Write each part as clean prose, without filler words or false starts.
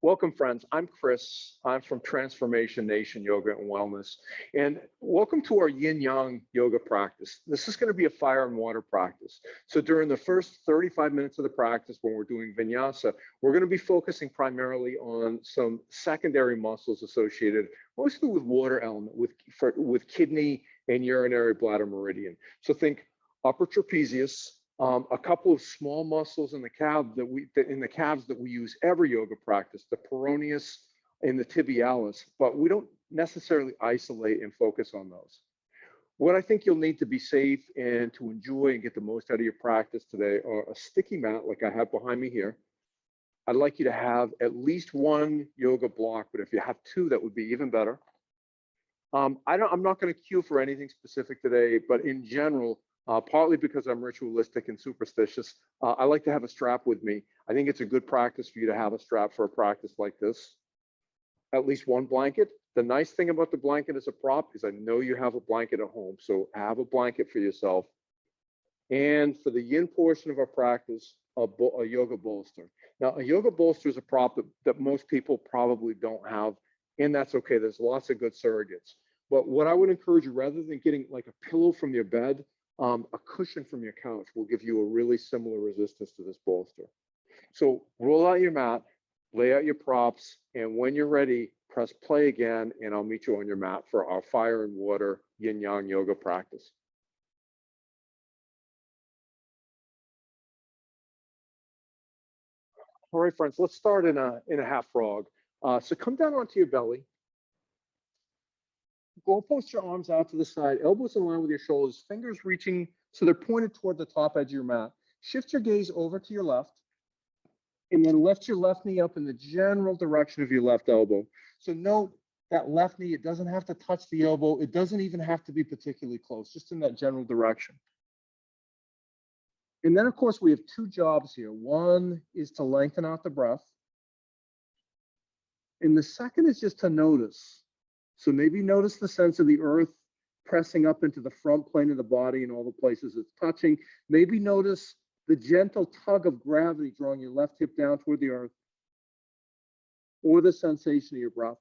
Welcome, friends. I'm Chris. I'm from Transformation Nation Yoga and Wellness. And welcome to our yin yang yoga practice. This is going to be a fire and water practice. So during the first 35 minutes of the practice, when we're doing vinyasa, we're going to be focusing primarily on some secondary muscles associated mostly with water element, with kidney and urinary bladder meridian. So think upper trapezius, a couple of small muscles in the calves that we use every yoga practice, the peroneus and the tibialis, but we don't necessarily isolate and focus on those. What I think you'll need to be safe and to enjoy and get the most out of your practice today are a sticky mat like I have behind me here. I'd like you to have at least one yoga block, but if you have two, that would be even better. I'm not going to cue for anything specific today, but in general, partly because I'm ritualistic and superstitious, I like to have a strap with me. I think it's a good practice for you to have a strap for a practice like this. At least one blanket. The nice thing about the blanket as a prop is I know you have a blanket at home, so have a blanket for yourself. And for the yin portion of our practice, a yoga bolster. Now, a yoga bolster is a prop that most people probably don't have, and that's okay. There's lots of good surrogates. But what I would encourage you, rather than getting like a pillow from your bed, a cushion from your couch will give you a really similar resistance to this bolster. So roll out your mat, lay out your props, and when you're ready, press play again, and I'll meet you on your mat for our fire and water yin yang yoga practice. All right, friends, let's start in a half frog. So come down onto your belly. Go post your arms out to the side, elbows in line with your shoulders, fingers reaching so they're pointed toward the top edge of your mat. Shift your gaze over to your left, and then lift your left knee up in the general direction of your left elbow. So note that left knee, it doesn't have to touch the elbow. It doesn't even have to be particularly close, just in that general direction. And then, of course, we have two jobs here. One is to lengthen out the breath. And the second is just to notice. So maybe notice the sense of the earth pressing up into the front plane of the body and all the places it's touching. Maybe notice the gentle tug of gravity drawing your left hip down toward the earth, or the sensation of your breath.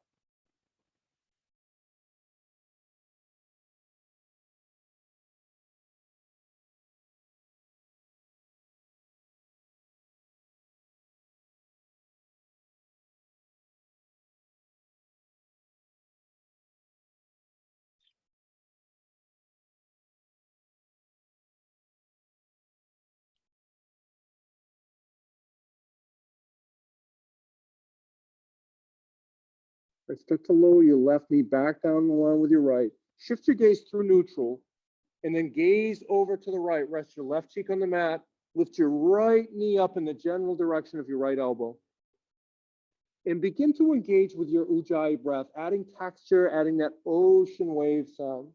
Right, start to lower your left knee back down the line with your right. Shift your gaze through neutral, and then gaze over to the right. Rest your left cheek on the mat. Lift your right knee up in the general direction of your right elbow. And begin to engage with your Ujjayi breath, adding texture, adding that ocean wave sound.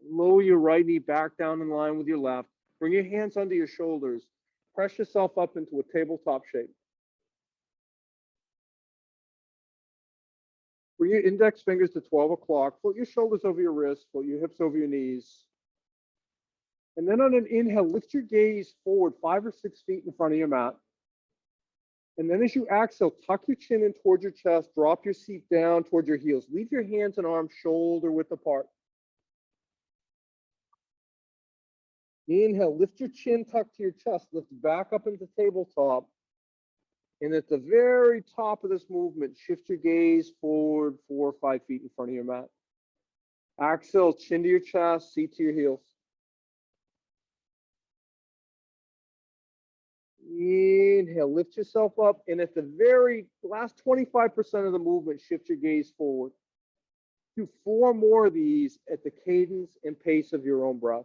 Lower your right knee back down in line with your left. Bring your hands under your shoulders. Press yourself up into a tabletop shape. Bring your index fingers to 12 o'clock. Float your shoulders over your wrists. Float your hips over your knees. And then on an inhale, lift your gaze forward 5 or 6 feet in front of your mat. And then as you exhale, tuck your chin in towards your chest. Drop your seat down towards your heels. Leave your hands and arms shoulder width apart. Inhale, lift your chin tucked to your chest. Lift back up into tabletop. And at the very top of this movement, shift your gaze forward 4 or 5 feet in front of your mat. Exhale, chin to your chest, seat to your heels. Inhale, inhale, lift yourself up, and at the very last 25% of the movement, shift your gaze forward. Do 4 more of these at the cadence and pace of your own breath.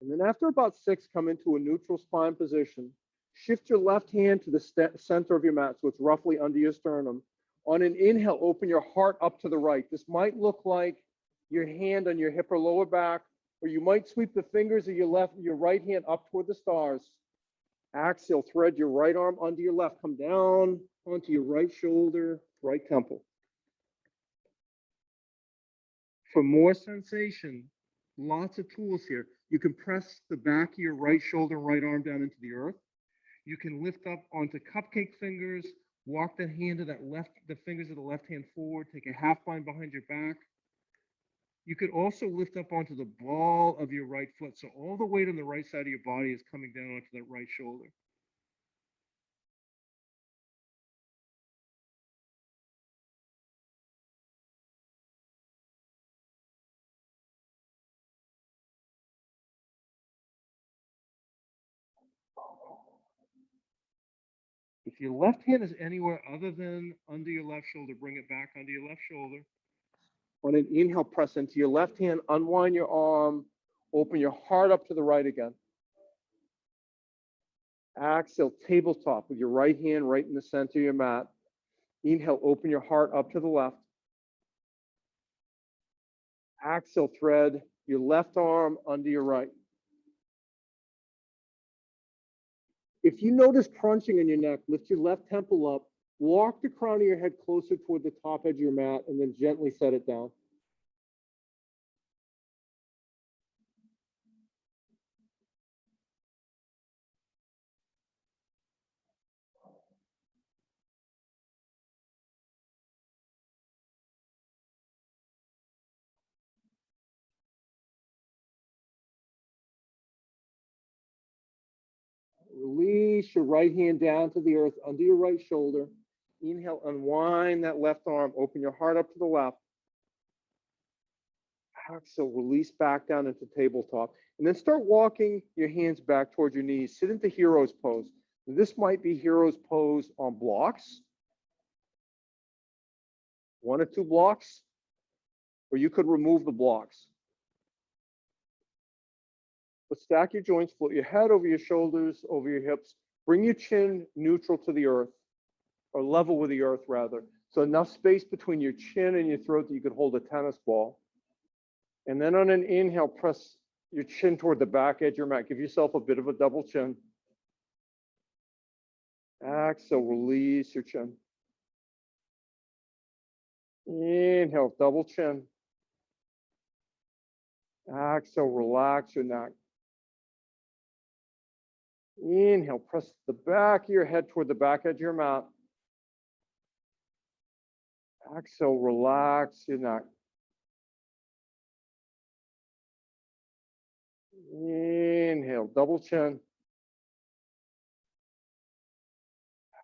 And then after about 6, come into a neutral spine position. Shift your left hand to the center of your mat, so it's roughly under your sternum. On an inhale, open your heart up to the right. This might look like your hand on your hip or lower back, or you might sweep the fingers of your right hand up toward the stars. Exhale, thread your right arm under your left. Come down onto your right shoulder, right temple. For more sensation, lots of tools here. You can press the back of your right shoulder, right arm down into the earth. You can lift up onto cupcake fingers, walk the fingers of the left hand forward, take a half bind behind your back. You could also lift up onto the ball of your right foot. So all the weight on the right side of your body is coming down onto that right shoulder. If your left hand is anywhere other than under your left shoulder, bring it back under your left shoulder. On an inhale, press into your left hand, unwind your arm, open your heart up to the right again. Exhale, tabletop with your right hand right in the center of your mat. Inhale, open your heart up to the left. Exhale, thread your left arm under your right. If you notice crunching in your neck, lift your left temple up, walk the crown of your head closer toward the top edge of your mat, and then gently set it down. Release your right hand down to the earth under your right shoulder. Inhale, unwind that left arm, open your heart up to the left. Exhale, release back down into tabletop. And then start walking your hands back towards your knees. Sit into hero's pose. This might be hero's pose on blocks, 1 or 2 blocks, or you could remove the blocks. But stack your joints, float your head over your shoulders, over your hips. Bring your chin neutral to the earth, or level with the earth rather. So enough space between your chin and your throat that you could hold a tennis ball. And then on an inhale, press your chin toward the back edge of your mat. Give yourself a bit of a double chin. Exhale, release your chin. Inhale, double chin. Exhale, relax your neck. Inhale, press the back of your head toward the back edge of your mat. Exhale, relax your neck. Inhale, double chin.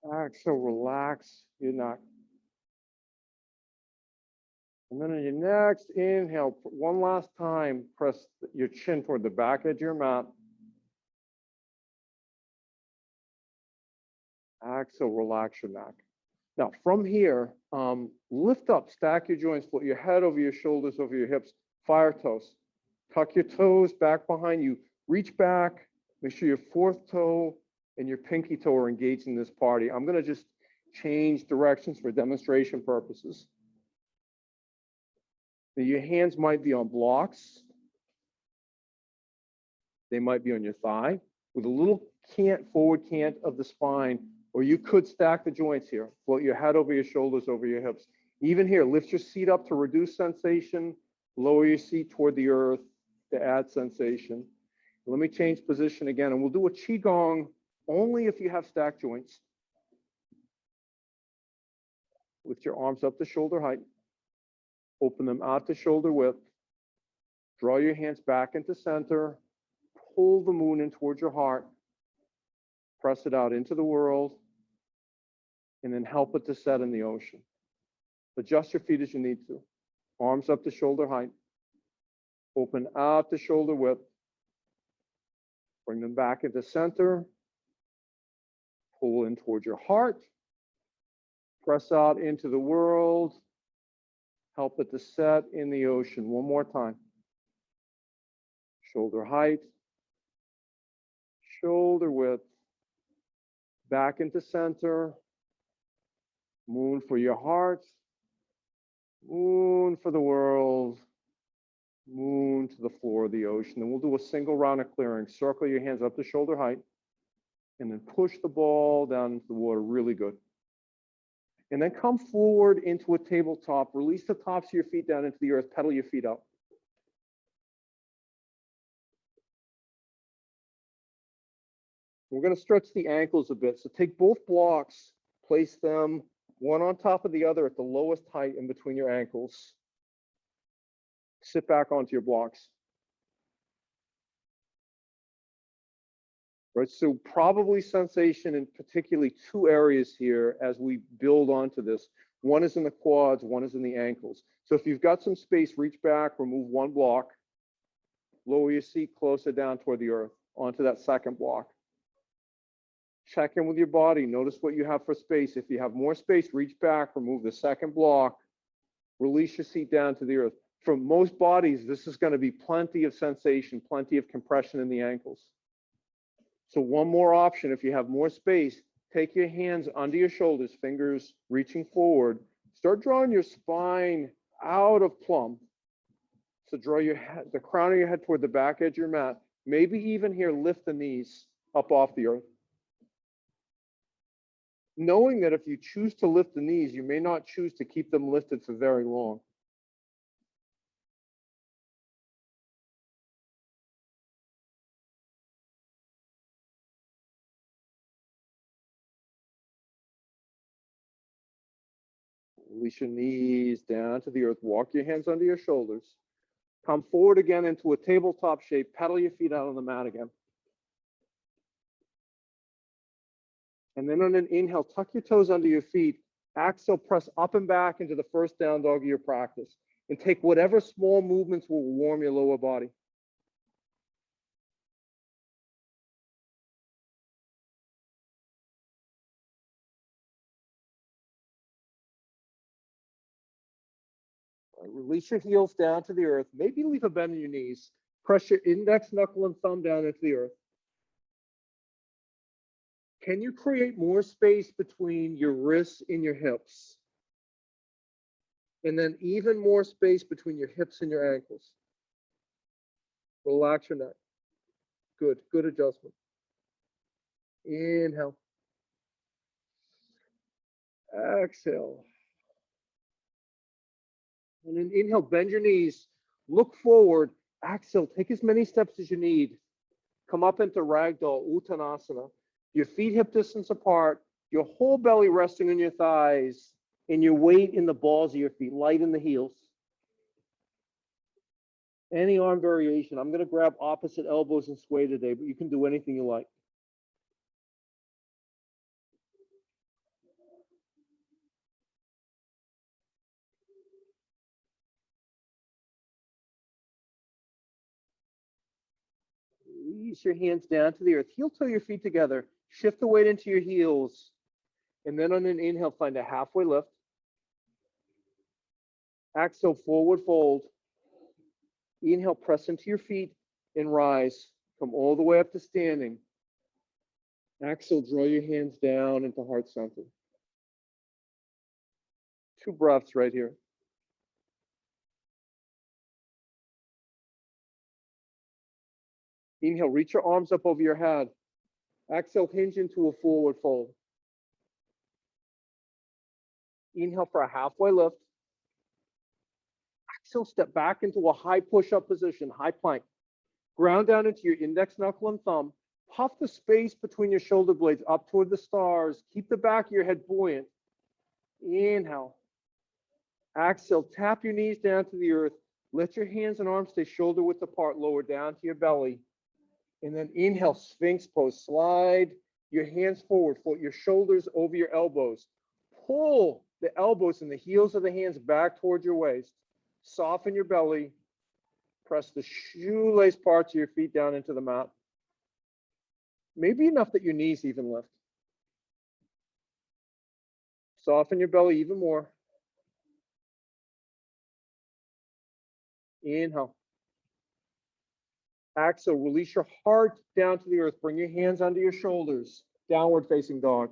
Exhale, relax your neck. And then on your next inhale, one last time, press your chin toward the back edge of your mat. Exhale, relax your neck. Now, from here, lift up, stack your joints, float your head over your shoulders, over your hips, fire toes. Tuck your toes back behind you. Reach back. Make sure your 4th toe and your pinky toe are engaged in this party. I'm going to just change directions for demonstration purposes. Now, your hands might be on blocks. They might be on your thigh with a little forward cant of the spine, or you could stack the joints here. Float your head over your shoulders, over your hips. Even here, lift your seat up to reduce sensation. Lower your seat toward the earth to add sensation. Let me change position again, and we'll do a Qigong only if you have stacked joints. Lift your arms up to shoulder height. Open them out to shoulder width. Draw your hands back into center. Pull the moon in towards your heart. Press it out into the world. And then help it to set in the ocean. Adjust your feet as you need to. Arms up to shoulder height. Open out to shoulder width. Bring them back into center. Pull in towards your heart. Press out into the world. Help it to set in the ocean. One more time. Shoulder height. Shoulder width. Back into center. Moon for your heart. Moon for the world. Moon to the floor of the ocean. And we'll do a single round of clearing. Circle your hands up to shoulder height. And then push the ball down into the water really good. And then come forward into a tabletop. Release the tops of your feet down into the earth. Pedal your feet up. We're going to stretch the ankles a bit. So take both blocks, place them one on top of the other at the lowest height in between your ankles. Sit back onto your blocks. Right, so probably sensation in particularly two areas here as we build onto this. One is in the quads, one is in the ankles. So if you've got some space, reach back, remove one block, lower your seat closer down toward the earth, onto that second block. Check in with your body. Notice what you have for space. If you have more space, reach back, remove the second block, release your seat down to the earth. For most bodies, this is going to be plenty of sensation, plenty of compression in the ankles. So one more option, if you have more space, take your hands under your shoulders, fingers reaching forward. Start drawing your spine out of plumb. So draw your head, the crown of your head toward the back edge of your mat. Maybe even here, lift the knees up off the earth. Knowing that if you choose to lift the knees, you may not choose to keep them lifted for very long. Release your knees down to the earth. Walk your hands under your shoulders. Come forward again into a tabletop shape. Pedal your feet out on the mat again. And then on an inhale, tuck your toes under your feet. Exhale, press up and back into the first down dog of your practice. And take whatever small movements will warm your lower body. Release your heels down to the earth. Maybe leave a bend in your knees. Press your index, knuckle, and thumb down into the earth. Can you create more space between your wrists and your hips? And then even more space between your hips and your ankles. Relax your neck. Good, good adjustment. Inhale. Exhale. And then inhale, bend your knees, look forward, exhale, take as many steps as you need. Come up into Ragdoll, Uttanasana. Your feet hip distance apart, your whole belly resting on your thighs, and your weight in the balls of your feet, light in the heels. Any arm variation. I'm going to grab opposite elbows and sway today, but you can do anything you like. Release your hands down to the earth. Heel toe your feet together. Shift the weight into your heels. And then on an inhale, find a halfway lift. Exhale, forward fold. Inhale, press into your feet and rise. Come all the way up to standing. Exhale, draw your hands down into heart center. 2 breaths right here. Inhale, reach your arms up over your head. Exhale, hinge into a forward fold. Inhale for a halfway lift. Exhale, step back into a high push-up position, high plank. Ground down into your index, knuckle, and thumb. Puff the space between your shoulder blades up toward the stars. Keep the back of your head buoyant. Inhale. Exhale, tap your knees down to the earth. Let your hands and arms stay shoulder width apart, lower down to your belly. And then inhale, Sphinx pose. Slide your hands forward, float your shoulders over your elbows. Pull the elbows and the heels of the hands back towards your waist. Soften your belly. Press the shoelace parts of your feet down into the mat. Maybe enough that your knees even lift. Soften your belly even more. Inhale. Exhale, release your heart down to the earth. Bring your hands under your shoulders. Downward facing dog.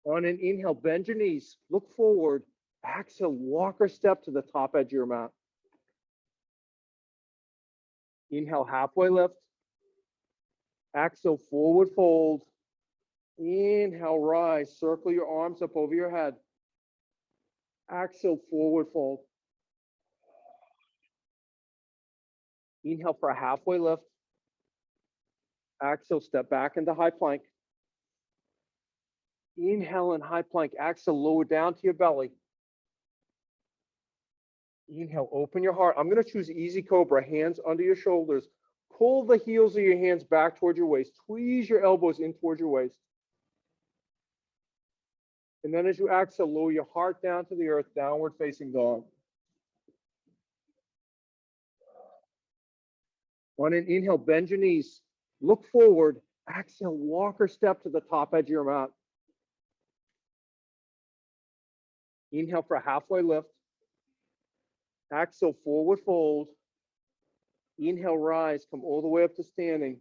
On an inhale, bend your knees. Look forward. Exhale, walk or step to the top edge of your mat. Inhale, halfway lift. Exhale, forward fold. Inhale, rise. Circle your arms up over your head. Exhale, forward fold. Inhale for a halfway lift. Exhale, step back into high plank. Inhale in high plank. Exhale, lower down to your belly. Inhale, open your heart. I'm going to choose easy cobra, hands under your shoulders. Pull the heels of your hands back towards your waist. Squeeze your elbows in towards your waist. And then as you exhale, lower your heart down to the earth, downward facing dog. On an inhale, bend your knees. Look forward. Exhale, walk or step to the top edge of your mat. Inhale for a halfway lift. Exhale, forward fold. Inhale, rise. Come all the way up to standing.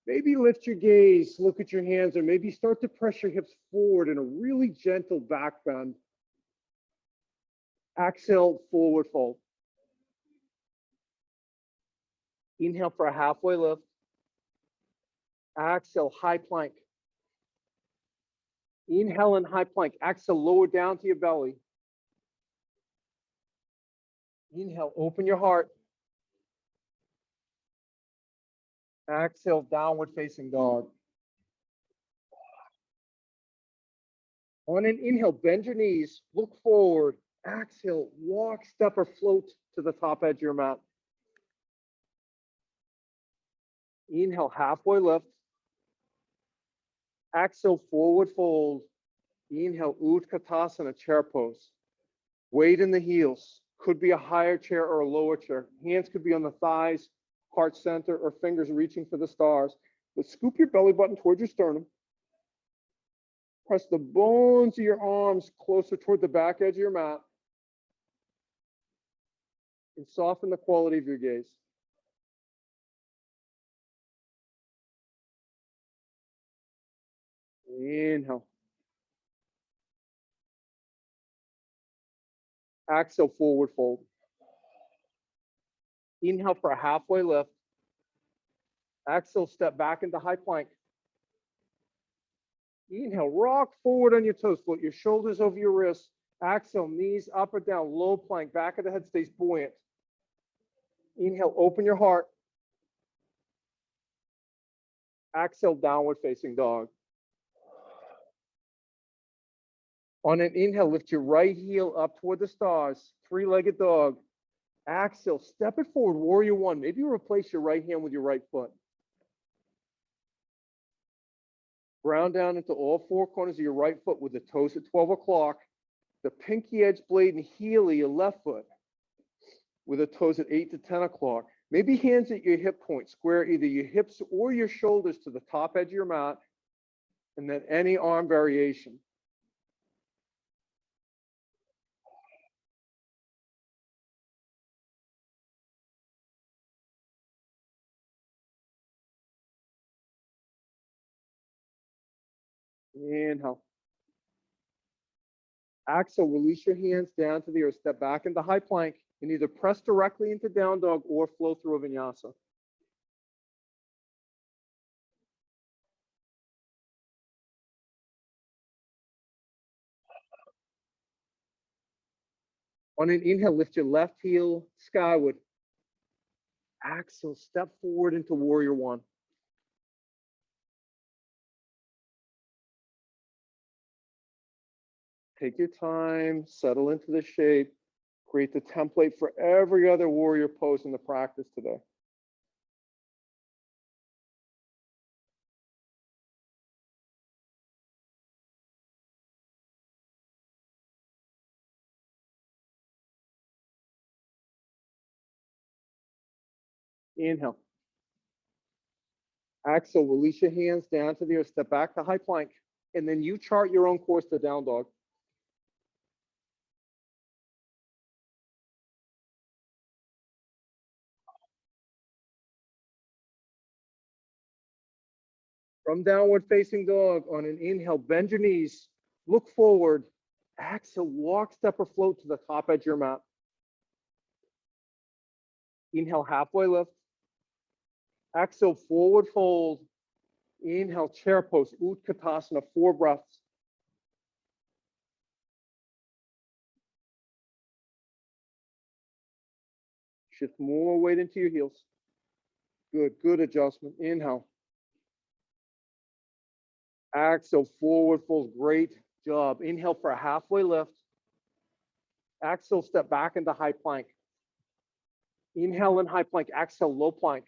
Maybe lift your gaze, look at your hands, or maybe start to press your hips forward in a really gentle back bend. Exhale, forward fold. Inhale for a halfway lift. Exhale, high plank. Inhale in high plank. Exhale, lower down to your belly. Inhale, open your heart. Exhale, downward facing dog. On an inhale, bend your knees, look forward. Exhale, walk, step, or float to the top edge of your mat. Inhale, halfway lift. Exhale, forward fold. Inhale, Utkatasana, chair pose. Weight in the heels. Could be a higher chair or a lower chair. Hands could be on the thighs, heart center, or fingers reaching for the stars. But scoop your belly button towards your sternum. Press the bones of your arms closer toward the back edge of your mat. And soften the quality of your gaze. Inhale. Exhale, forward fold. Inhale for a halfway lift. Exhale, step back into high plank. Inhale, rock forward on your toes. Float your shoulders over your wrists. Exhale, knees up or down, low plank. Back of the head stays buoyant. Inhale, open your heart. Exhale, downward facing dog. On an inhale, lift your right heel up toward the stars. Three-legged dog. Exhale, step it forward, warrior one. Maybe replace your right hand with your right foot. Ground down into all four corners of your right foot with the toes at 12 o'clock. The pinky edge blade and heel of your left foot with the toes at 8 to 10 o'clock. Maybe hands at your hip point. Square either your hips or your shoulders to the top edge of your mat. And then any arm variation. Inhale. Exhale, release your hands down to the earth. Step back into high plank and either press directly into down dog or flow through a vinyasa. On an inhale, lift your left heel skyward. Exhale, step forward into warrior one. Take your time, settle into the shape, create the template for every other warrior pose in the practice today. Inhale. Exhale, release your hands down to the earth, step back to high plank, and then you chart your own course to down dog. From downward facing dog, on an inhale, bend your knees, look forward, exhale, walk, step, or float to the top edge of your mat. Inhale, halfway lift. Exhale, forward fold. Inhale, chair pose, Utkatasana, 4 breaths. Shift more weight into your heels. Good, good adjustment. Inhale. Exhale, forward fold, great job. Inhale for a halfway lift. Exhale, step back into high plank. Inhale in high plank, exhale, low plank.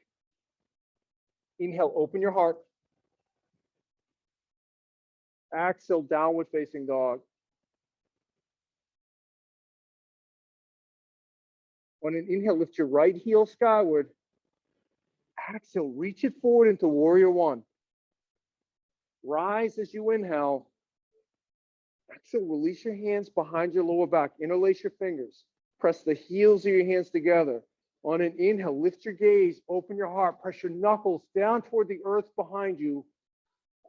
Inhale, open your heart. Exhale, downward facing dog. On an inhale, lift your right heel skyward. Exhale, reach it forward into warrior 1. Rise as you inhale. Exhale, release your hands behind your lower back. Interlace your fingers. Press the heels of your hands together. On an inhale, lift your gaze, open your heart, press your knuckles down toward the earth behind you.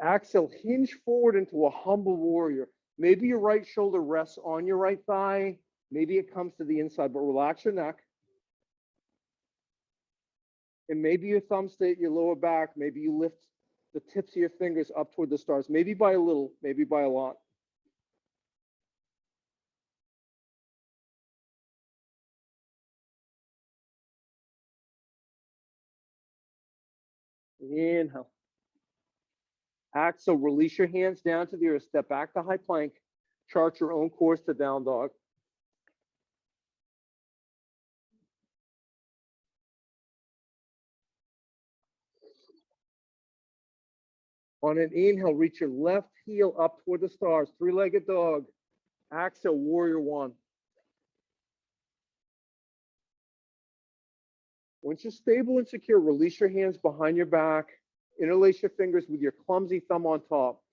Exhale, hinge forward into a humble warrior. Maybe your right shoulder rests on your right thigh. Maybe it comes to the inside, but relax your neck. And maybe your thumbs stay at your lower back. Maybe you lift the tips of your fingers up toward the stars, maybe by a little, maybe by a lot. Inhale. Exhale, release your hands down to the earth, step back to high plank, chart your own course to down dog. On an inhale, reach your left heel up toward the stars, 3-legged dog. Exhale, warrior 1. Once you're stable and secure, release your hands behind your back. Interlace your fingers with your clumsy thumb on top.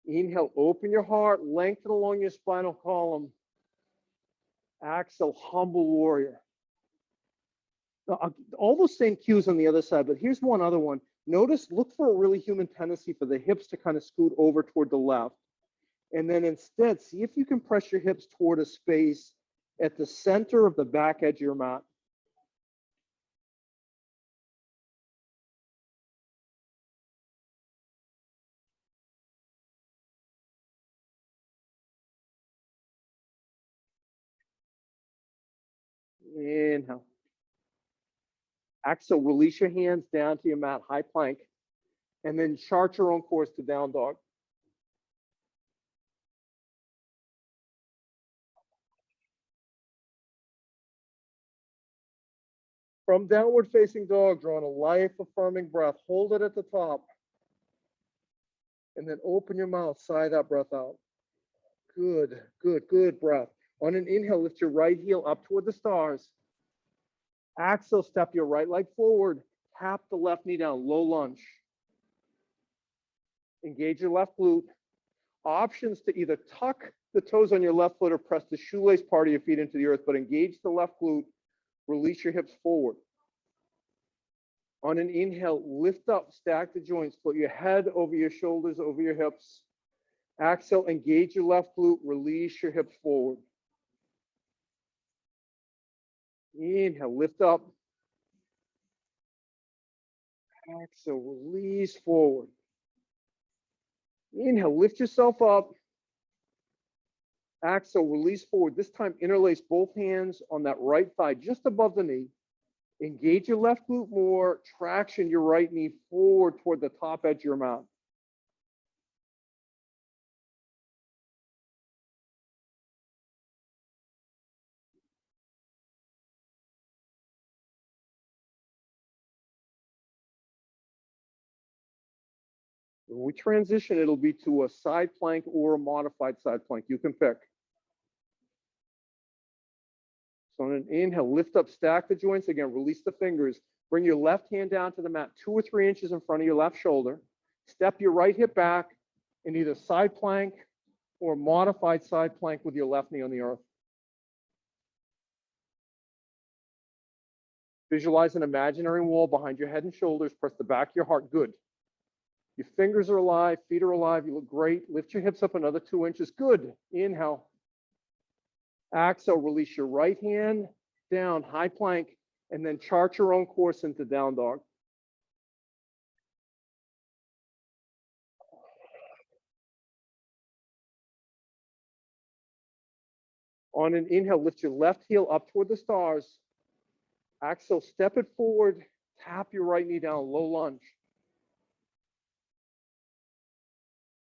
Inhale, open your heart, lengthen along your spinal column. Exhale, humble warrior. Now, all those same cues on the other side, but here's one other one. Notice, look for a really human tendency for the hips to kind of scoot over toward the left. And then instead, see if you can press your hips toward a space at the center of the back edge of your mat. Inhale. Exhale, release your hands down to your mat, high plank, and then chart your own course to down dog. From downward facing dog, draw in a life affirming breath. Hold it at the top. And then open your mouth, sigh that breath out. Good, good, good breath. On an inhale, lift your right heel up toward the stars. Exhale, step your right leg forward. Tap the left knee down, low lunge. Engage your left glute. Options to either tuck the toes on your left foot or press the shoelace part of your feet into the earth, but engage the left glute. Release your hips forward. On an inhale, lift up, stack the joints, put your head over your shoulders, over your hips. Exhale, engage your left glute, release your hips forward. Inhale, lift up. Exhale, release forward. Inhale, lift yourself up. Exhale, release forward. This time, interlace both hands on that right thigh, just above the knee. Engage your left glute more. Traction your right knee forward toward the top edge of your mat. When we transition, it'll be to a side plank or a modified side plank. You can pick. So on an inhale, lift up, stack the joints again, release the fingers. Bring your left hand down to the mat 2 or 3 inches in front of your left shoulder. Step your right hip back in either side plank or modified side plank with your left knee on the earth. Visualize an imaginary wall behind your head and shoulders. Press the back of your heart. Good. Your fingers are alive, feet are alive. You look great. Lift your hips up another 2 inches. Good. Inhale. Exhale, release your right hand down, high plank, and then chart your own course into down dog. On an inhale, lift your left heel up toward the stars. Exhale, step it forward, tap your right knee down, low lunge.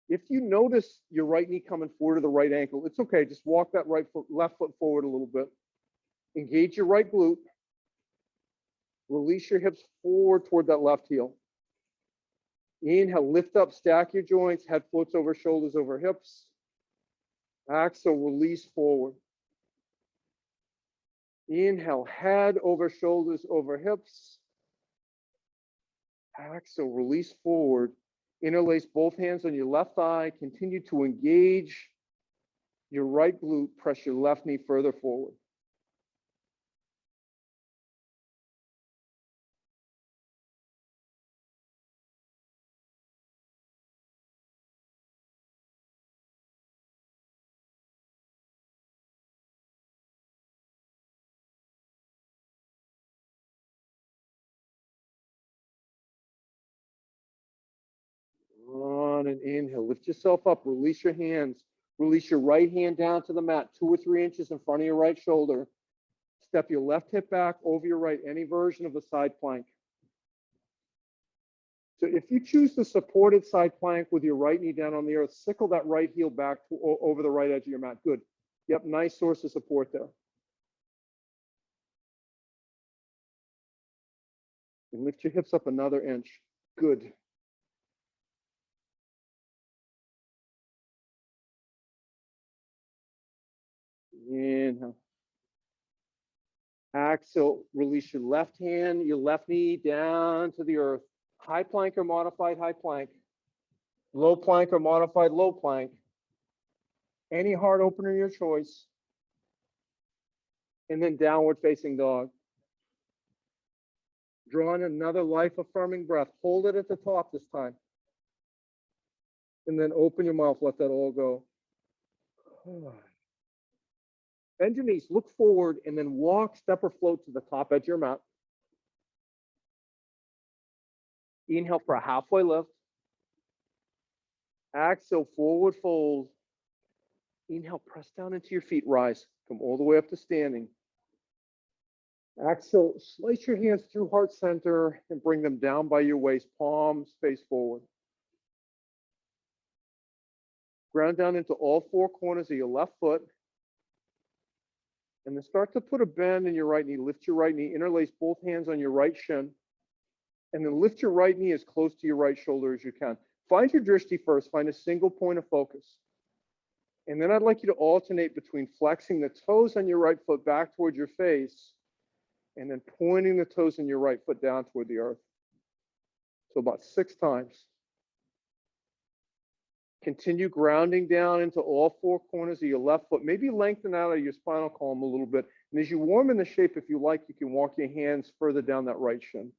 If you notice your right knee coming forward to the right ankle, it's okay. Just walk that left foot forward a little bit. Engage your right glute. Release your hips forward toward that left heel. Inhale, lift up, stack your joints, head floats over shoulders over hips. Exhale, release forward. Inhale, head over shoulders over hips. Exhale, release forward. Interlace both hands on your left thigh. Continue to engage your right glute. Press your left knee further forward. On an inhale, lift yourself up, release your hands. Release your right hand down to the mat, 2 or 3 inches in front of your right shoulder. Step your left hip back over your right, any version of a side plank. So if you choose the supported side plank with your right knee down on the earth, sickle that right heel back over the right edge of your mat. Good. Yep, nice source of support there. And lift your hips up another inch. Good. Inhale. Exhale, release your left hand, your left knee down to the earth. High plank or modified high plank. Low plank or modified low plank. Any heart opener, your choice. And then downward facing dog. Draw in another life-affirming breath. Hold it at the top this time. And then open your mouth, let that all go. Bend your knees, look forward, and then walk, step, or float to the top edge of your mat. Inhale for a halfway lift. Exhale, forward fold. Inhale, press down into your feet, rise. Come all the way up to standing. Exhale, slice your hands through heart center and bring them down by your waist, palms face forward. Ground down into all 4 corners of your left foot. And then start to put a bend in your right knee. Lift your right knee, interlace both hands on your right shin. And then lift your right knee as close to your right shoulder as you can. Find your drishti first, find a single point of focus. And then I'd like you to alternate between flexing the toes on your right foot back toward your face and then pointing the toes on your right foot down toward the earth. So about 6 times. Continue grounding down into all 4 corners of your left foot. Maybe lengthen out of your spinal column a little bit. And as you warm in the shape, if you like, you can walk your hands further down that right shin.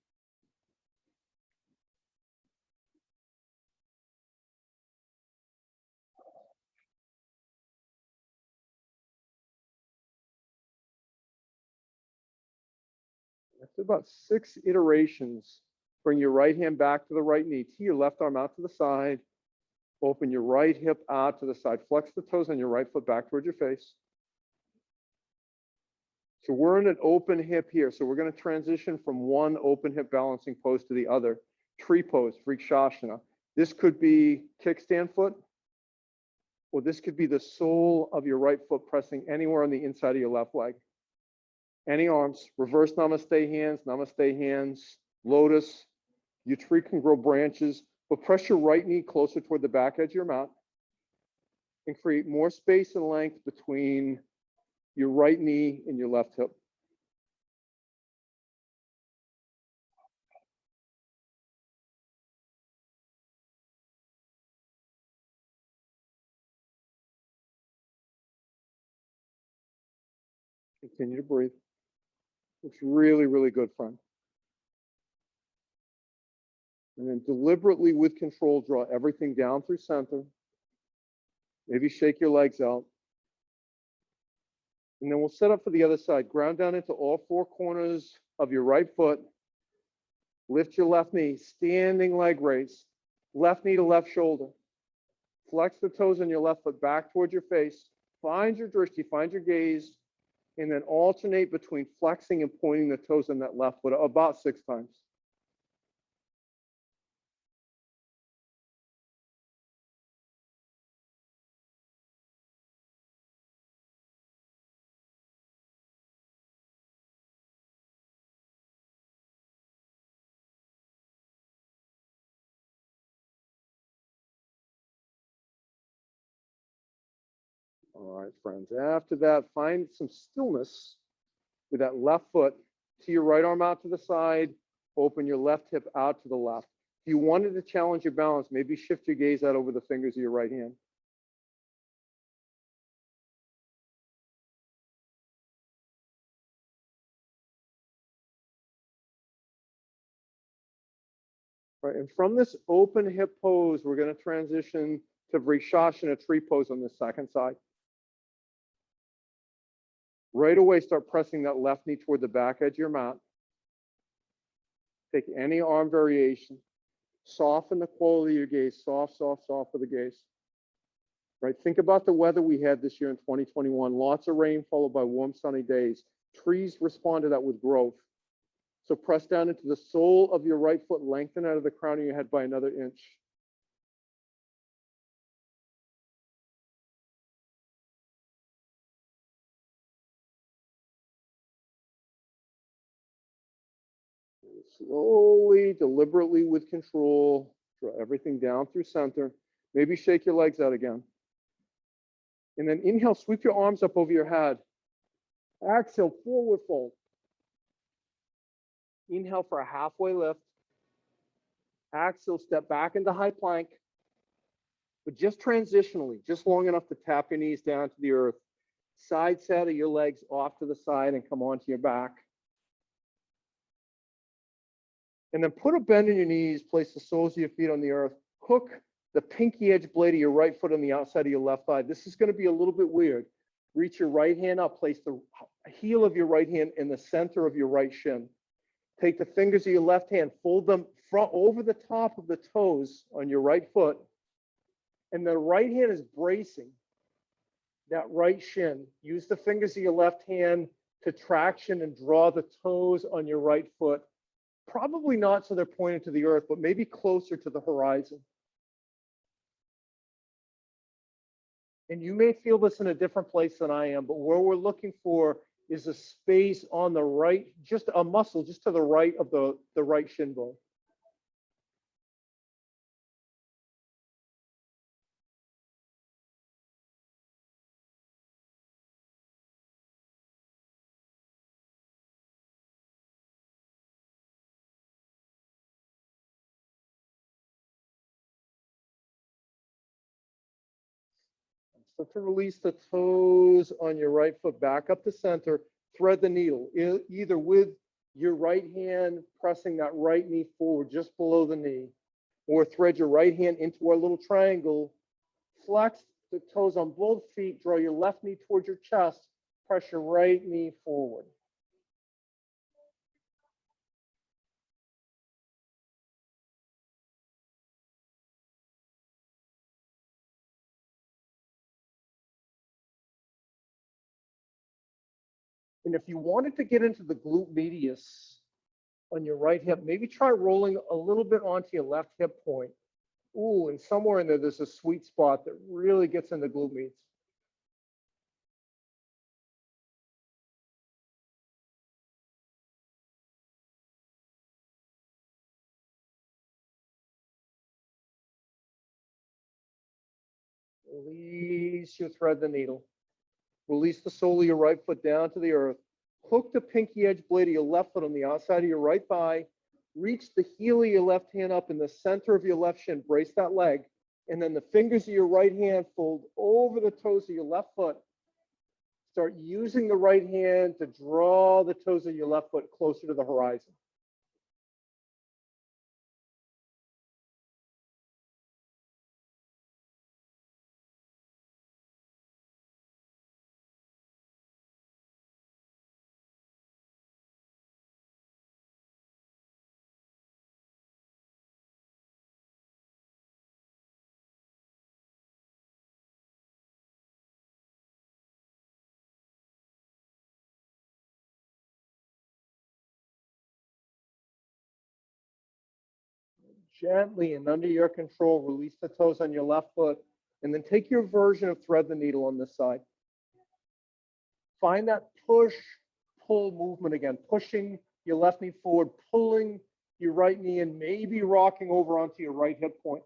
After about 6 iterations, bring your right hand back to the right knee. Tee your left arm out to the side. Open your right hip out to the side. Flex the toes on your right foot back towards your face. So we're in an open hip here. So we're going to transition from one open hip balancing pose to the other. Tree pose, Vrikshasana. This could be kickstand foot, or this could be the sole of your right foot pressing anywhere on the inside of your left leg. Any arms, reverse namaste hands, lotus. Your tree can grow branches. But press your right knee closer toward the back edge of your mat and create more space and length between your right knee and your left hip. Continue to breathe. It's really, really good, friend. And then deliberately with control, draw everything down through center. Maybe shake your legs out. And then we'll set up for the other side. Ground down into all four corners of your right foot. Lift your left knee, standing leg raise. Left knee to left shoulder. Flex the toes on your left foot back towards your face. Find your drishti, find your gaze, and then alternate between flexing and pointing the toes on that left foot about 6 times. All right, friends. After that, find some stillness with that left foot. To your right arm out to the side. Open your left hip out to the left. If you wanted to challenge your balance, maybe shift your gaze out over the fingers of your right hand. All right, and from this open hip pose, we're going to transition to Vrishasana tree pose on the second side. Right away, start pressing that left knee toward the back edge of your mat. Take any arm variation. Soften the quality of your gaze. Soft, soft, soft for the gaze. Right? Think about the weather we had this year in 2021. Lots of rain followed by warm, sunny days. Trees respond to that with growth. So press down into the sole of your right foot. Lengthen out of the crown of your head by another inch. Slowly, deliberately, with control, draw everything down through center. Maybe shake your legs out again. And then inhale, sweep your arms up over your head. Exhale, forward fold. Inhale for a halfway lift. Exhale, step back into high plank. But just transitionally, just long enough to tap your knees down to the earth. Side set of your legs off to the side and come onto your back. And then put a bend in your knees, place the soles of your feet on the earth. Hook the pinky edge blade of your right foot on the outside of your left thigh. This is going to be a little bit weird. Reach your right hand up, place the heel of your right hand in the center of your right shin. Take the fingers of your left hand, fold them front over the top of the toes on your right foot. And the right hand is bracing that right shin. Use the fingers of your left hand to traction and draw the toes on your right foot. Probably not so they're pointed to the earth, but maybe closer to the horizon. And you may feel this in a different place than I am, but where we're looking for is a space on the right, just a muscle just to the right of the right shin bone. So to release the toes on your right foot back up to center, thread the needle, either with your right hand pressing that right knee forward just below the knee, or thread your right hand into our little triangle, flex the toes on both feet, draw your left knee towards your chest, press your right knee forward. And if you wanted to get into the glute medius on your right hip, maybe try rolling a little bit onto your left hip point. Ooh, and somewhere in there, there's a sweet spot that really gets into glute medius. Release your thread the needle. Release the sole of your right foot down to the earth. Hook the pinky edge blade of your left foot on the outside of your right thigh. Reach the heel of your left hand up in the center of your left shin. Brace that leg. And then the fingers of your right hand fold over the toes of your left foot. Start using the right hand to draw the toes of your left foot closer to the horizon. Gently and under your control, release the toes on your left foot, and then take your version of thread the needle on this side. Find that push-pull movement again, pushing your left knee forward, pulling your right knee in, maybe rocking over onto your right hip point.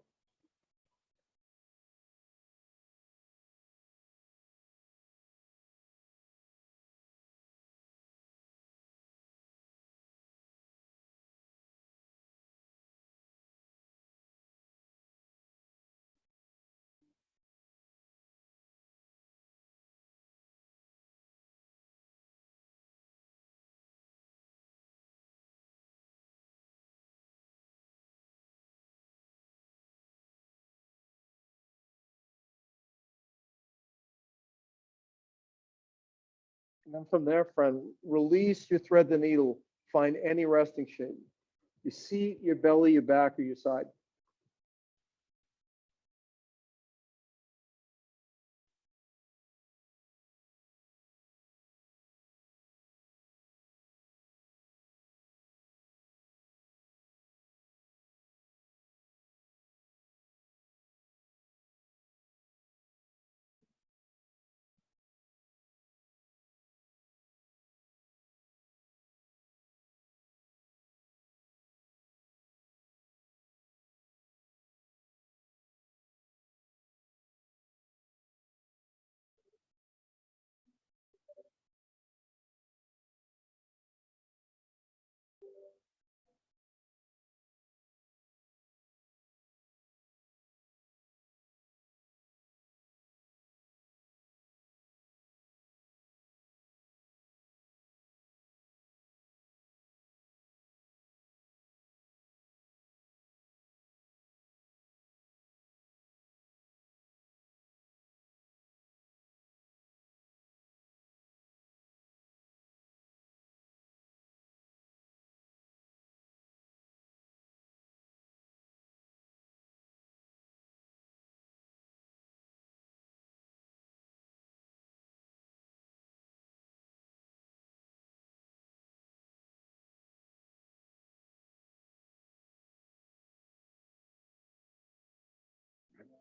And then from there, friend, release your thread the needle. Find any resting shape. Your seat, your belly, your back, or your side.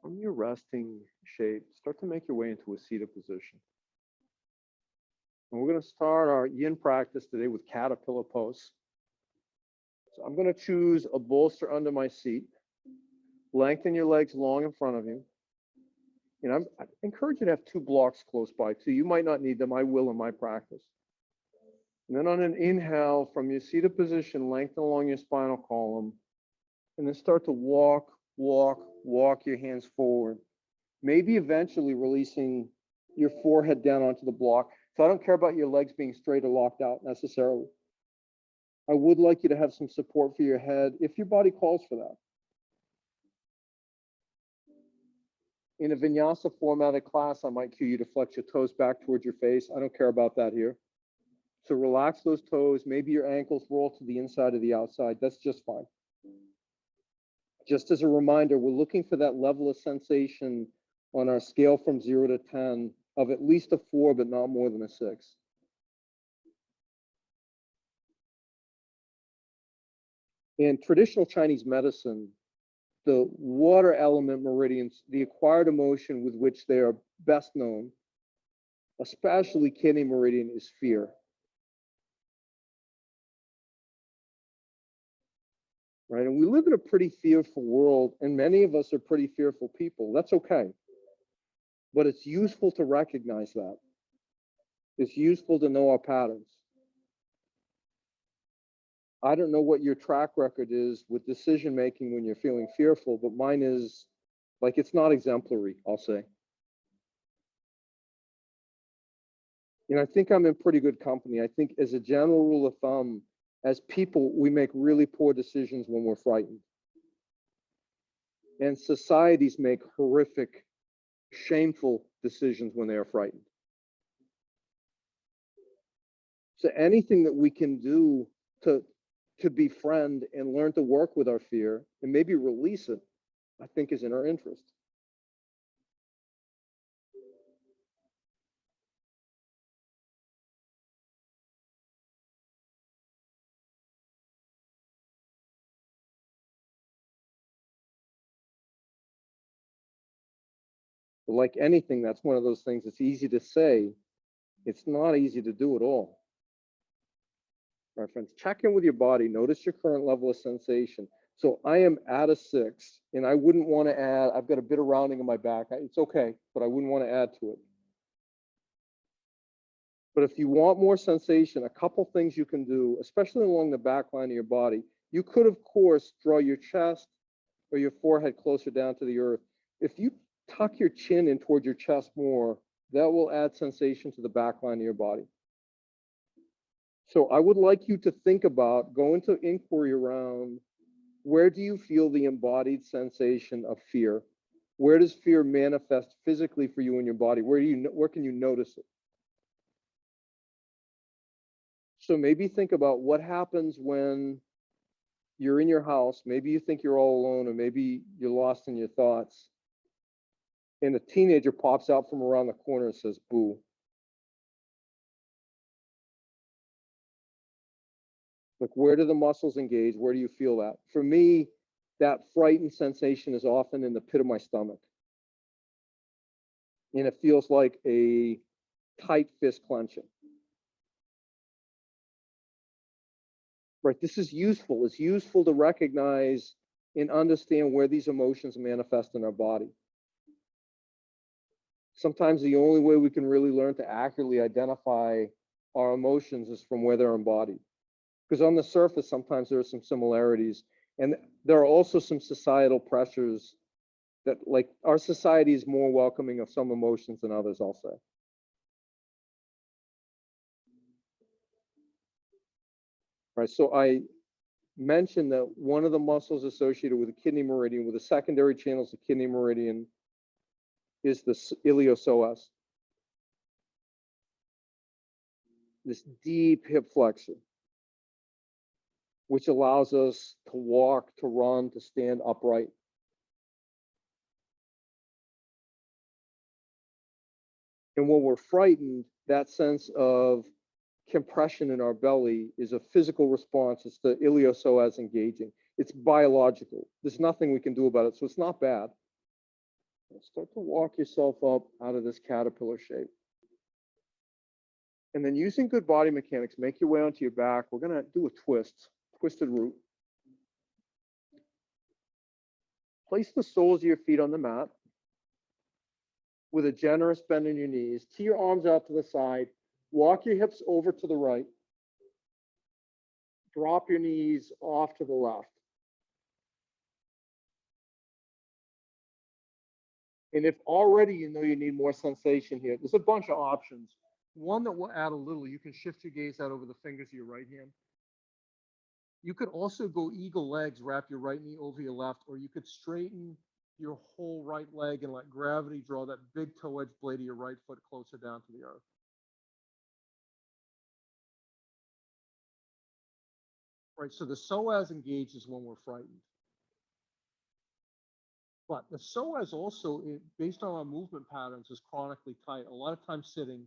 From your resting shape, start to make your way into a seated position. And we're going to start our yin practice today with caterpillar pose. So I'm going to choose a bolster under my seat. Lengthen your legs long in front of you. I encourage you to have two blocks close by too. You might not need them. I will in my practice. And then on an inhale from your seated position, lengthen along your spinal column. And then start to walk your hands forward. Maybe eventually releasing your forehead down onto the block. So I don't care about your legs being straight or locked out necessarily. I would like you to have some support for your head if your body calls for that. In a vinyasa formatted class, I might cue you to flex your toes back towards your face. I don't care about that here. So relax those toes. Maybe your ankles roll to the inside or the outside. That's just fine. Just as a reminder, we're looking for that level of sensation on our scale from 0 to 10 of at least a 4, but not more than a 6. In traditional Chinese medicine, the water element meridians, the acquired emotion with which they are best known, especially kidney meridian, is fear. Right? And we live in a pretty fearful world, and many of us are pretty fearful people. That's okay. But it's useful to recognize that. It's useful to know our patterns. I don't know what your track record is with decision making when you're feeling fearful, but mine is like, it's not exemplary, I'll say. And I think I'm in pretty good company. I think as a general rule of thumb, as people, we make really poor decisions when we're frightened. And societies make horrific, shameful decisions when they are frightened. So anything that we can do to befriend and learn to work with our fear and maybe release it, I think is in our interest. But like anything, that's one of those things it's easy to say. It's not easy to do at all. My friends, check in with your body. Notice your current level of sensation. So I am at a 6, and I wouldn't want to add, I've got a bit of rounding in my back. It's okay, but I wouldn't want to add to it. But if you want more sensation, a couple things you can do, especially along the back line of your body, you could, of course, draw your chest or your forehead closer down to the earth. If you tuck your chin in toward your chest more, that will add sensation to the back line of your body. So I would like you to think about, go into inquiry around, where do you feel the embodied sensation of fear? Where does fear manifest physically for you in your body? Where can you notice it? So maybe think about what happens when you're in your house. Maybe you think you're all alone, or maybe you're lost in your thoughts, and a teenager pops out from around the corner and says, boo. Like, where do the muscles engage? Where do you feel that? For me, that frightened sensation is often in the pit of my stomach. And it feels like a tight fist clenching. Right, this is useful. It's useful to recognize and understand where these emotions manifest in our body. Sometimes the only way we can really learn to accurately identify our emotions is from where they're embodied. Because on the surface, sometimes there are some similarities. And there are also some societal pressures that, like, our society is more welcoming of some emotions than others, I'll say. Right, so I mentioned that one of the muscles associated with the kidney meridian, with the secondary channels of kidney meridian, is the iliopsoas, this deep hip flexor, which allows us to walk, to run, to stand upright. And when we're frightened, that sense of compression in our belly is a physical response. It's the iliopsoas engaging. It's biological. There's nothing we can do about it, so it's not bad. Start to walk yourself up out of this caterpillar shape. And then, using good body mechanics, make your way onto your back. We're going to do a twist, twisted root. Place the soles of your feet on the mat with a generous bend in your knees. Tee your arms out to the side. Walk your hips over to the right. Drop your knees off to the left. And if already you know you need more sensation here, there's a bunch of options. One that will add a little, you can shift your gaze out over the fingers of your right hand. You could also go eagle legs, wrap your right knee over your left, or you could straighten your whole right leg and let gravity draw that big toe edge blade of your right foot closer down to the earth. Right, so the psoas engages when we're frightened. But the psoas also, based on our movement patterns, is chronically tight. A lot of times sitting,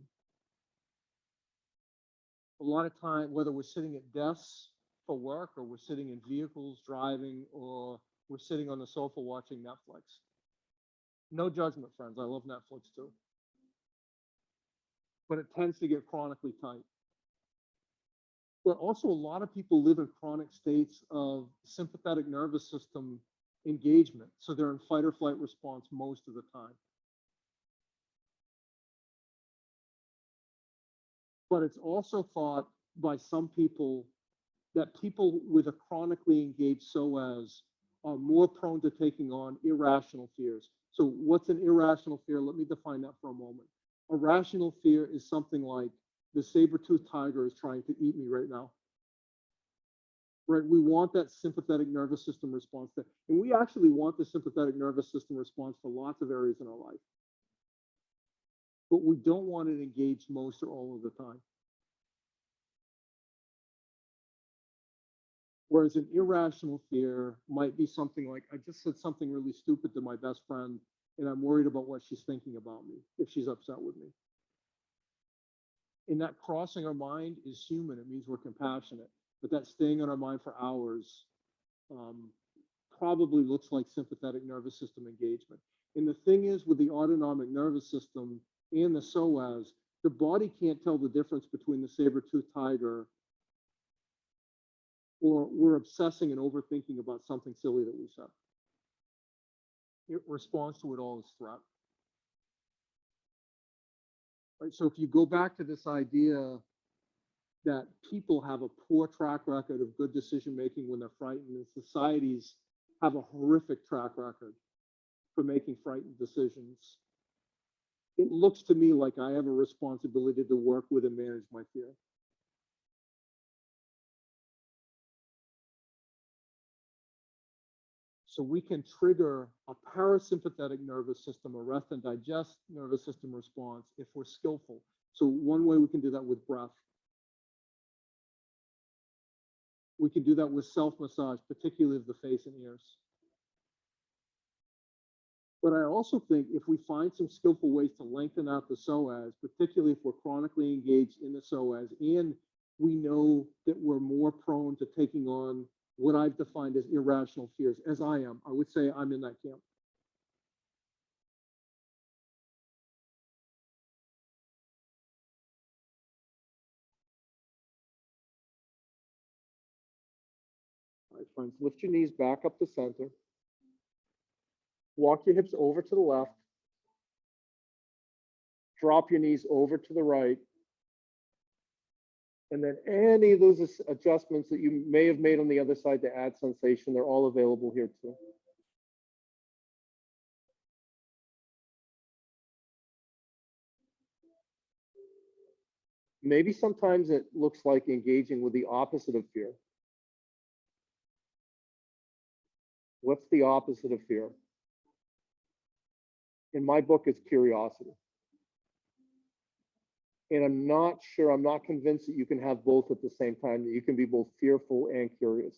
a lot of time, whether we're sitting at desks for work, or we're sitting in vehicles driving, or we're sitting on the sofa watching Netflix. No judgment, friends. I love Netflix too. But it tends to get chronically tight. But also, a lot of people live in chronic states of sympathetic nervous system engagement. So they're in fight or flight response most of the time. But it's also thought by some people that people with a chronically engaged SOAS are more prone to taking on irrational fears. So what's an irrational fear? Let me define that for a moment. A rational fear is something like the saber-toothed tiger is trying to eat me right now. Right? We want that sympathetic nervous system response there. And we actually want the sympathetic nervous system response for lots of areas in our life. But we don't want it engaged most or all of the time. Whereas an irrational fear might be something like, I just said something really stupid to my best friend, and I'm worried about what she's thinking about me if she's upset with me. And that crossing our mind is human. It means we're compassionate. But that staying on our mind for hours probably looks like sympathetic nervous system engagement. And the thing is, with the autonomic nervous system and the SOAS, the body can't tell the difference between the saber-toothed tiger or we're obsessing and overthinking about something silly that we said. It responds to it all as threat. Right? So if you go back to this idea that people have a poor track record of good decision making when they're frightened, and societies have a horrific track record for making frightened decisions, it looks to me like I have a responsibility to work with and manage my fear. So we can trigger a parasympathetic nervous system, a rest and digest nervous system response if we're skillful. So one way we can do that with breath. We can do that with self-massage, particularly of the face and ears. But I also think if we find some skillful ways to lengthen out the SOAS, particularly if we're chronically engaged in the SOAS, and we know that we're more prone to taking on what I've defined as irrational fears, as I am, I would say I'm in that camp. All right, friends, lift your knees back up to center. Walk your hips over to the left. Drop your knees over to the right. And then any of those adjustments that you may have made on the other side to add sensation, they're all available here too. Maybe sometimes it looks like engaging with the opposite of fear. What's the opposite of fear? In my book, it's curiosity. And I'm not convinced that you can have both at the same time, that you can be both fearful and curious.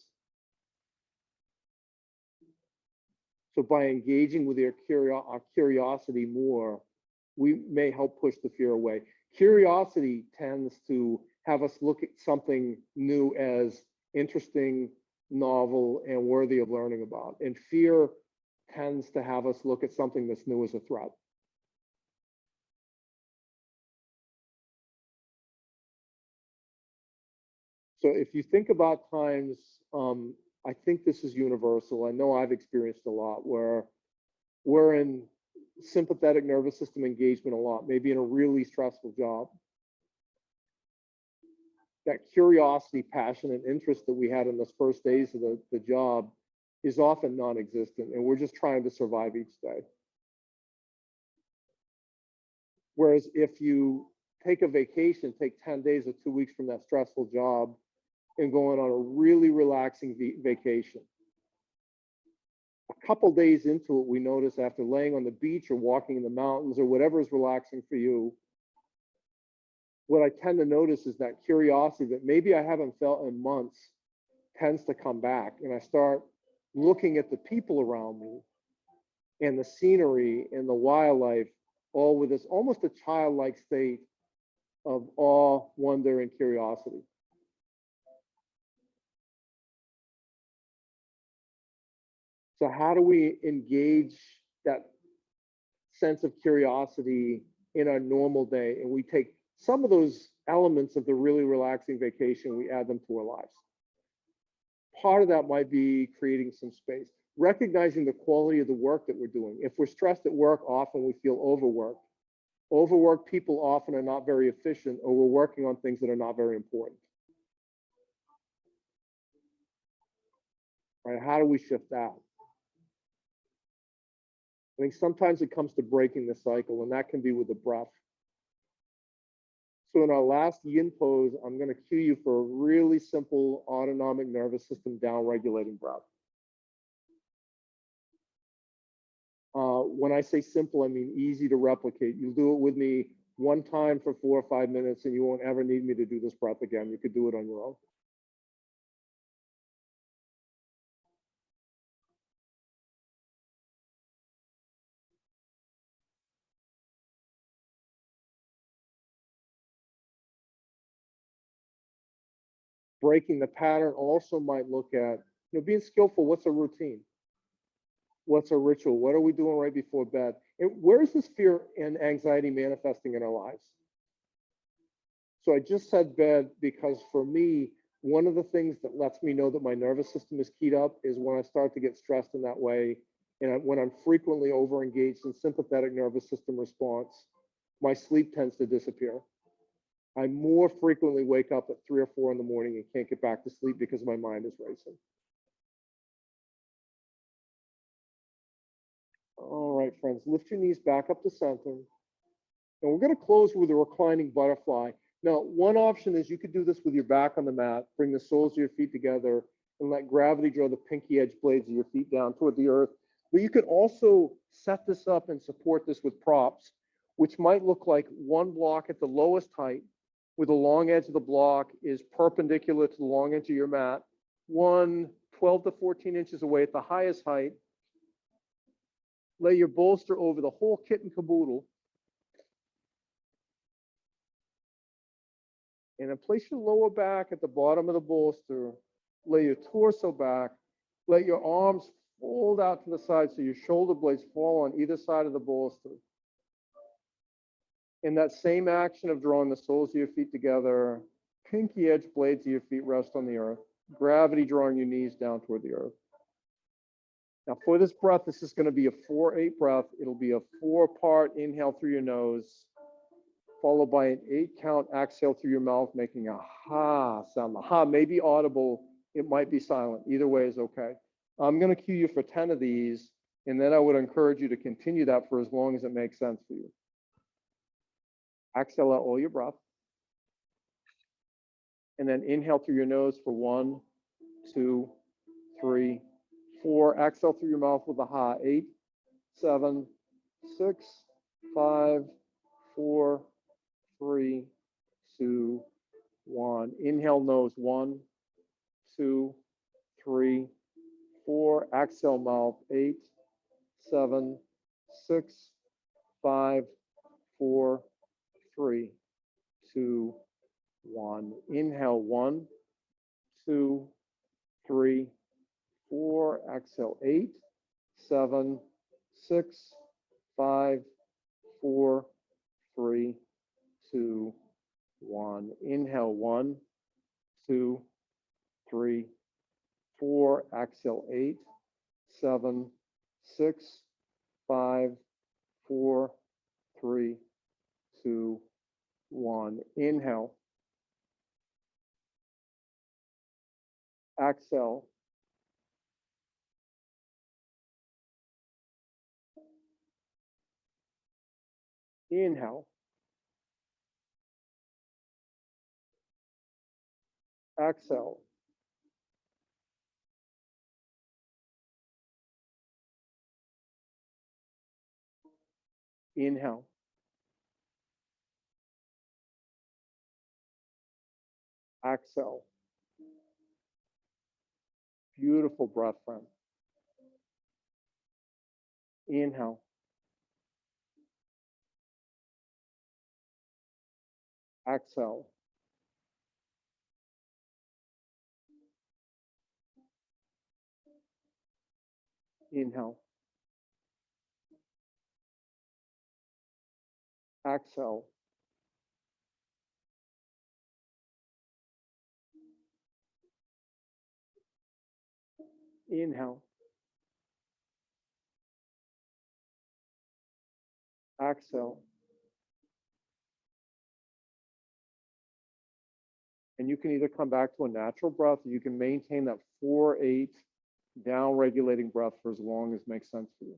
So by engaging with our curiosity more, we may help push the fear away. Curiosity tends to have us look at something new as interesting, novel, and worthy of learning about. And fear tends to have us look at something that's new as a threat. So if you think about times, I think this is universal. I know I've experienced a lot where we're in sympathetic nervous system engagement a lot, maybe in a really stressful job. That curiosity, passion, and interest that we had in those first days of the job is often non-existent, and we're just trying to survive each day. Whereas if you take a vacation, take 10 days or 2 weeks from that stressful job and going on a really relaxing vacation. A couple days into it, we notice after laying on the beach or walking in the mountains or whatever is relaxing for you, what I tend to notice is that curiosity that maybe I haven't felt in months tends to come back. And I start looking at the people around me and the scenery and the wildlife, all with this almost a childlike state of awe, wonder, and curiosity. So how do we engage that sense of curiosity in our normal day? And we take some of those elements of the really relaxing vacation, we add them to our lives. Part of that might be creating some space, recognizing the quality of the work that we're doing. If we're stressed at work, often we feel overworked. Overworked people often are not very efficient, or we're working on things that are not very important. Right? How do we shift that? I think sometimes it comes to breaking the cycle, and that can be with the breath. So in our last yin pose, I'm going to cue you for a really simple autonomic nervous system down-regulating breath. When I say simple, I mean easy to replicate. You'll do it with me one time for 4 or 5 minutes, and you won't ever need me to do this breath again. You could do it on your own. Breaking the pattern also might look at, being skillful. What's a routine? What's a ritual? What are we doing right before bed? And where is this fear and anxiety manifesting in our lives? So I just said bed because for me, one of the things that lets me know that my nervous system is keyed up is when I start to get stressed in that way. And when I'm frequently overengaged in sympathetic nervous system response, my sleep tends to disappear. I more frequently wake up at 3 or 4 in the morning and can't get back to sleep because my mind is racing. All right, friends, lift your knees back up to center. And we're going to close with a reclining butterfly. Now, one option is you could do this with your back on the mat, bring the soles of your feet together, and let gravity draw the pinky edge blades of your feet down toward the earth. But you could also set this up and support this with props, which might look like one block at the lowest height, where the long edge of the block is perpendicular to the long edge of your mat, one 12 to 14 inches away at the highest height. Lay your bolster over the whole kit and caboodle. And then place your lower back at the bottom of the bolster. Lay your torso back. Let your arms fold out to the side so your shoulder blades fall on either side of the bolster. In that same action of drawing the soles of your feet together, pinky edge blades of your feet rest on the earth. Gravity drawing your knees down toward the earth. Now for this breath, this is going to be a 4-8 breath. It'll be a 4-part inhale through your nose, followed by an 8-count exhale through your mouth, making a ha sound. The ha may be audible. It might be silent. Either way is okay. I'm going to cue you for 10 of these, and then I would encourage you to continue that for as long as it makes sense for you. Exhale out all your breath. And then inhale through your nose for 1, 2, 3, 4. Exhale through your mouth with a ha. 8, 7, 6, 5, 4, 3, 2, 1. Inhale nose. 1, 2, 3, 4. Exhale mouth. 8, 7, 6, 5, 4, 3, 2, 1. Inhale. 1, 2, 3, 4. Exhale. 8, 7, 6, 5, 4, 3, 2, 1. Inhale. 1, 2, 3, 4. Exhale. 8, 7, 6, 5, 4, 3, 2, 1. Inhale. Exhale. Inhale. Exhale. Inhale. Exhale. Beautiful breath, friend. Inhale. Exhale. Inhale. Exhale. Inhale. Exhale. And you can either come back to a natural breath, or you can maintain that 4-8 down regulating breath for as long as makes sense for you.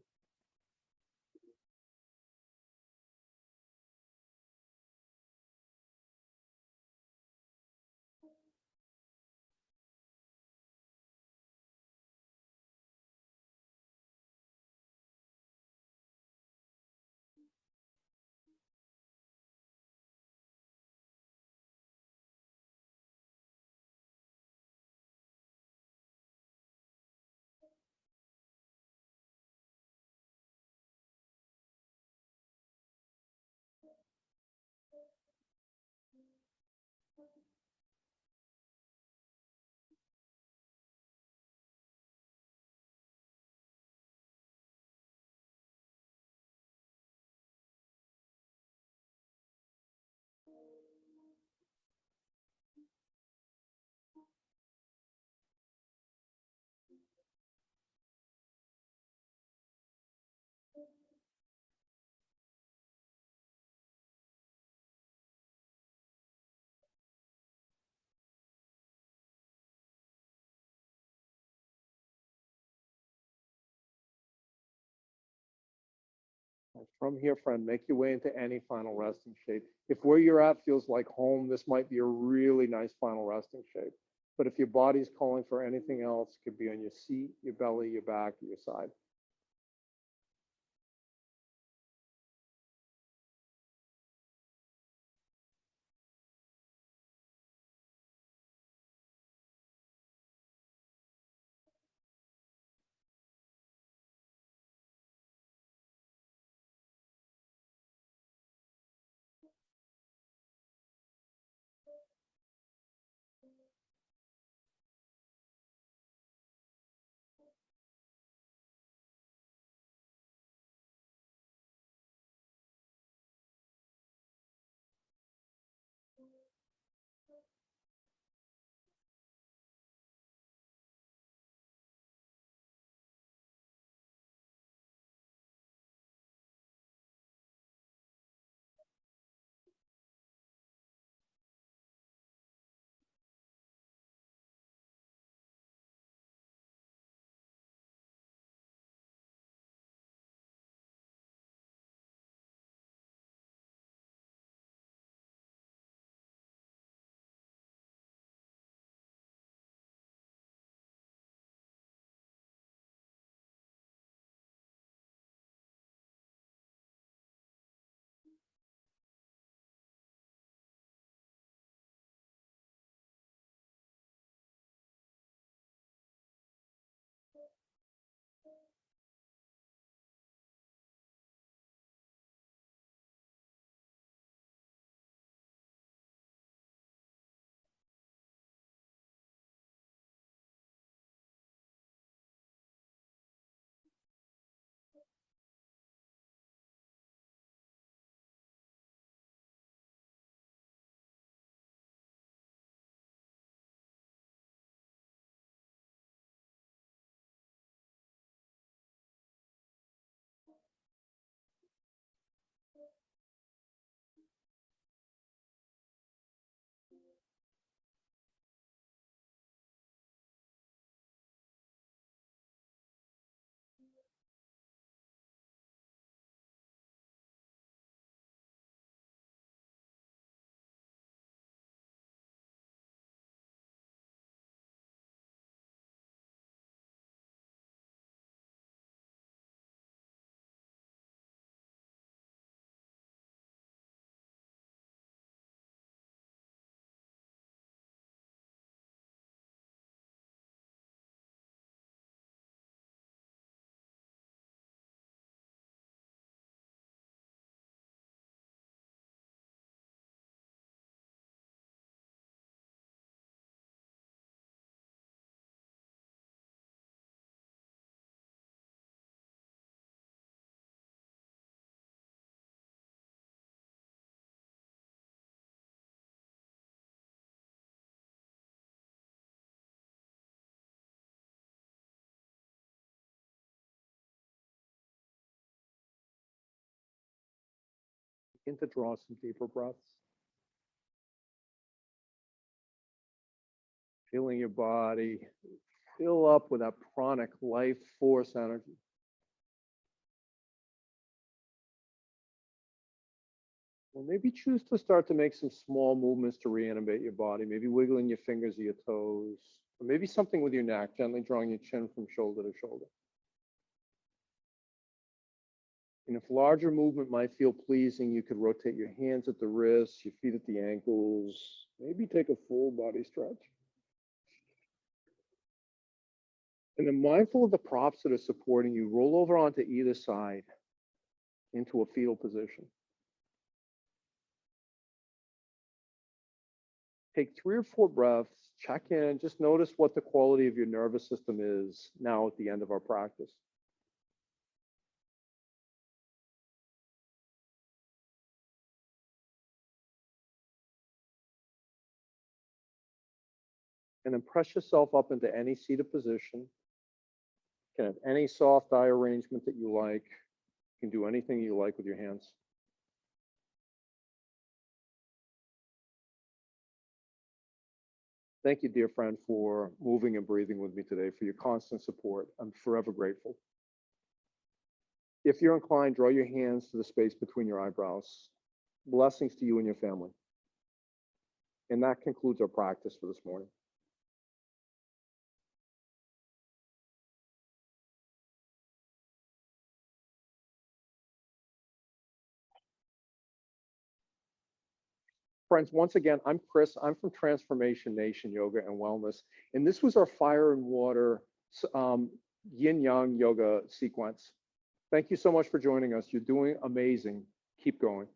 From here, friend, make your way into any final resting shape. If where you're at feels like home, this might be a really nice final resting shape. But if your body's calling for anything else, it could be on your seat, your belly, your back, or your side. Begin to draw some deeper breaths. Feeling your body fill up with that pranic life force energy. Or maybe choose to start to make some small movements to reanimate your body, maybe wiggling your fingers or your toes, or maybe something with your neck, gently drawing your chin from shoulder to shoulder. And if larger movement might feel pleasing, you could rotate your hands at the wrists, your feet at the ankles, maybe take a full body stretch. And then mindful of the props that are supporting you, roll over onto either side into a fetal position. Take 3 or 4 breaths, check in, just notice what the quality of your nervous system is now at the end of our practice. And then press yourself up into any seated position. You can have any soft eye arrangement that you like. You can do anything you like with your hands. Thank you, dear friend, for moving and breathing with me today, for your constant support. I'm forever grateful. If you're inclined, draw your hands to the space between your eyebrows. Blessings to you and your family. And that concludes our practice for this morning. Friends, once again, I'm Chris. I'm from Transformation Nation Yoga and Wellness. And this was our fire and water yin yang yoga sequence. Thank you so much for joining us. You're doing amazing. Keep going.